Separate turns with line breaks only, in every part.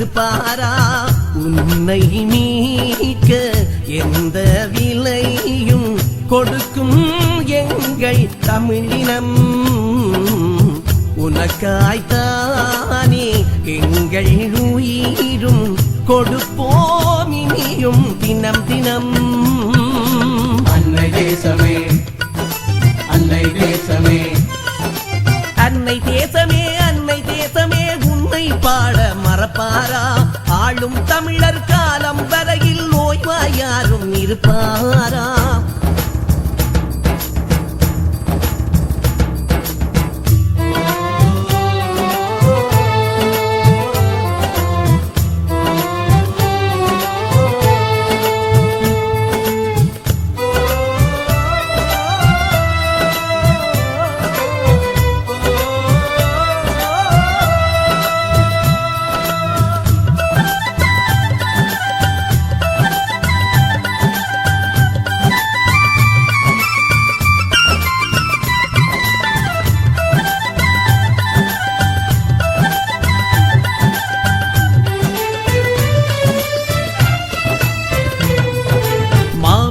இருப்பாரா? உன்னை மீட்க எந்த விலையும் கொடுக்கும் எங்கள் தமிழினம். உனக்காய்த்தானே எங்கள் உயிரும் கொடுப்போம் இனியும் தினம் தினம்.
அன்னை தேசமே, அன்னை தேசமே,
அன்னை தேசமே, அன்னை தேசமே, உன்னை பாட மறப்பாரா? ஆளும் தமிழர் காலம் வரையில் ஓய்வாய் யாரும் இருப்பாரா?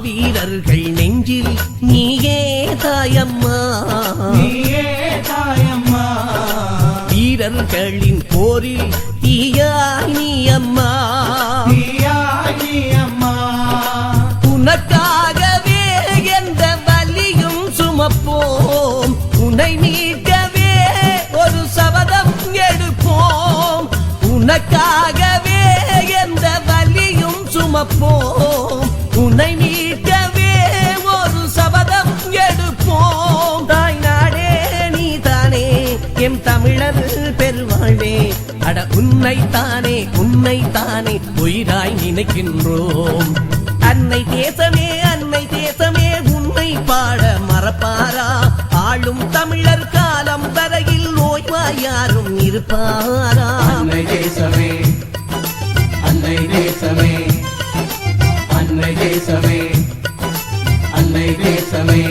வீரர்கள் நெஞ்சில் நீயே தாயம்மா,
நீயே தாயம்மா.
வீரர்களின் போரில் தீயாய் நீ அம்மா,
தீயாய் நீ அம்மா.
உனக்காகவே எந்த வலியும் சுமப்போம், உன்னை மீட்கவே ஒரு சபதம் எடுப்போம். உனக்காகவே எந்த வலியும் சுமப்போம், உன்னை மீட்கவே ஒரு சபதம் எடுப்போம். தாய் நாடே நீதானே எம் தமிழர் பெருவாழ்வே. அட உன்னைத்தானே, உன்னைத்தானே உயிராய் நினைக்கின்றோம். அன்னை தேசமே, அன்னை தேசமே, உன்னை பாட மறப்பாரா? ஆளும் தமிழர் காலம் வரையில் ஓய்வாய் யாரும் இருப்பாரா?
அன்னை தேசமே, அன்னை தேசமே, அன்னை தேசமே, அன்னை தேசமே.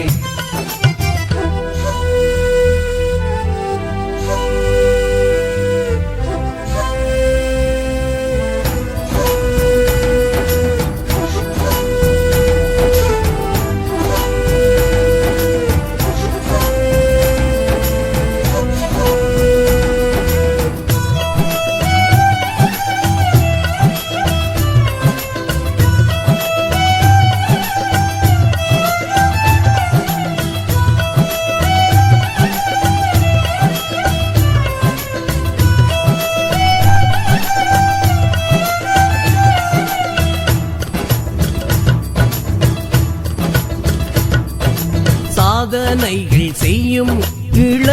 சாதனைகள் செய்யும் இள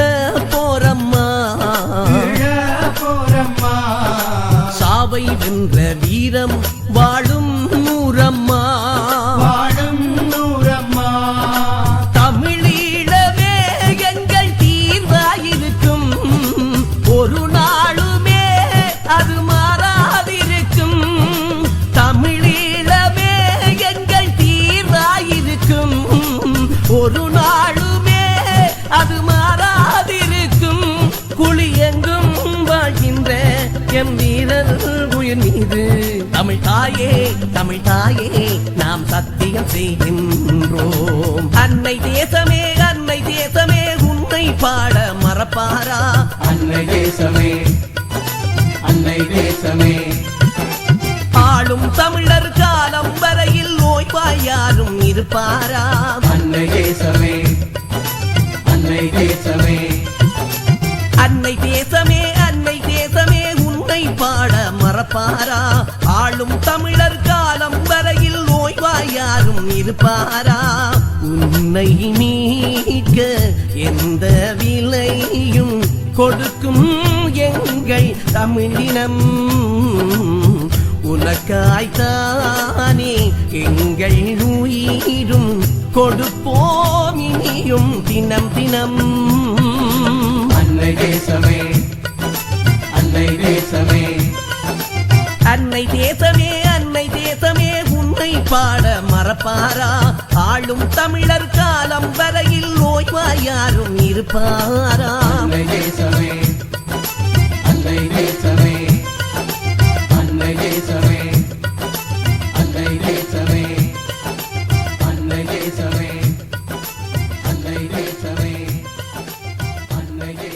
போரம்மா, சாவை வென்ற வீரம் வாழும் நூறம்மா,
வாழும் நூறம்மா.
தமிழீழமே எங்கள் தீர்வாயிருக்கும், ஒரு நாளுமே அது மாறாதிருக்கும். தமிழீழமே எங்கள் தீர்வாயிருக்கும், ஒரு நாளுமே அது மாறாதிருக்கும். குழியெங்கும் வாழ்கின்ற எம் வீரர் உயிர் மீது தமிழ் தாயே, தமிழ் தாயே நாம் சத்தியம் செய்கின்றோம். அன்னை தேசமே, அன்னை தேசமே, உன்னை பாட மறப்பாரா?
அன்னை தேசமே, அன்னை தேசமே,
ஆளும் தமிழர் காலம் வரையில் ஓய்வாய் யாரும் இருப்பாரா?
அன்னை தேசமே, அன்னை தேசமே,
அன்னை தேசமே, அன்னை தேசமே, உன்னை பாட மறப்பாரா? ஆளும் தமிழர் காலம் வரையில் ஓய்வாய் யாரும் இருப்பாரா? உன்னை மீட்க எந்த விலையும் கொடுக்கும் எங்கள் தமிழினம். உனக்காய்த்தானே எங்கள் உயிரும் கொடுப்போம் இனியும் தினம் தினம்.
அன்னை தேசமே, அன்னை தேசமே,
அன்னை தேசமே, அன்னை தேசமே, உன்னை பாட மறப்பாரா? ஆளும் தமிழர் காலம் வரையில் ஓய்வாய் யாரும் இருப்பாரா?
அன்னை தேசமே, அன்னை தேசமே,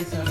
தேசமே